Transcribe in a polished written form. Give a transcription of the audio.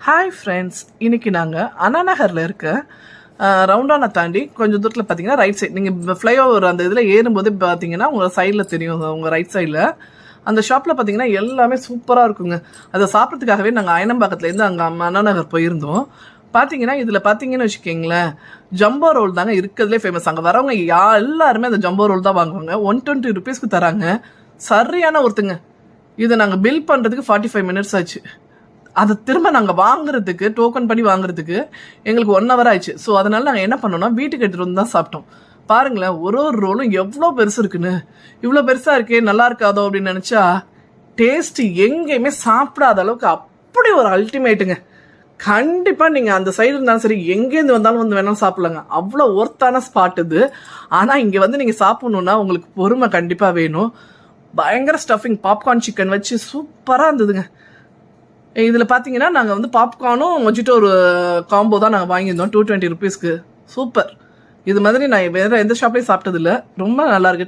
Hi friends, இன்றைக்கி நாங்கள் அண்ணா நகரில் இருக்க ரவுண்டானை தாண்டி கொஞ்சம் தூரத்தில் பார்த்தீங்கன்னா ரைட் சைட் நீங்கள் ஃப்ளைஓவர் அந்த இதில் ஏறும்போது பார்த்தீங்கன்னா உங்கள் சைடில் தெரியும், உங்கள் ரைட் சைடில் அந்த ஷாப்பில் பார்த்தீங்கன்னா எல்லாமே சூப்பராக இருக்குங்க. அதை சாப்பிட்றதுக்காகவே நாங்கள் அயனம்பாக்கத்துலேருந்து அங்கே அண்ணா நகர் போயிருந்தோம். பார்த்தீங்கன்னா இதில் பார்த்தீங்கன்னு வச்சுக்கிங்களேன், ஜம்போ ரோல் தாங்க இருக்கிறதுலே ஃபேமஸ். அங்கே வரவங்க எல்லாருமே அந்த ஜம்போ ரோல் தான் வாங்குவாங்க. 120 ருபீஸ்க்கு தராங்க. சரியான ஒருத்தங்க. இதை நாங்கள் பில் பண்ணுறதுக்கு 45 மினிட்ஸ் ஆச்சு. அதை திரும்ப நாங்கள் வாங்குறதுக்கு டோக்கன் பண்ணி வாங்குறதுக்கு எங்களுக்கு 1 hour ஆயிடுச்சு. ஸோ அதனால நாங்கள் என்ன பண்ணோம்னா வீட்டுக்கு எடுத்துகிட்டு வந்து தான் சாப்பிட்டோம். பாருங்களேன், ஒரு ரோலும் எவ்வளோ பெருசு இருக்குன்னு. இவ்வளோ பெருசாக இருக்கே, நல்லா இருக்காதோ அப்படின்னு நினச்சா டேஸ்ட்டு எங்கேயுமே சாப்பிடாத அளவுக்கு அப்படி ஒரு அல்டிமேட்டுங்க. கண்டிப்பாக நீங்கள் அந்த சைடு இருந்தாலும் சரி, எங்கேருந்து வந்தாலும் வந்து வேணாலும் சாப்பிட்லாங்க. அவ்வளோ ஒர்த்தான ஸ்பாட் இது. ஆனால் இங்கே வந்து நீங்கள் சாப்பிட்ணுன்னா உங்களுக்கு பொறுமை கண்டிப்பாக வேணும். பயங்கர ஸ்டஃபிங் பாப்கார்ன் சிக்கன் வச்சு சூப்பராக இருந்ததுங்க. இதில் பார்த்தீங்கன்னா நாங்கள் வந்து பாப்கார்னும் மொஜிட்டோ ஒரு காம்போ தான் நாங்கள் வாங்கியிருந்தோம் 220 ருபீஸ்க்கு. சூப்பர். இது மாதிரி நான் வேறு எந்த ஷாப்லேயும் சாப்பிட்டதில்ல. ரொம்ப நல்லாயிருக்கு.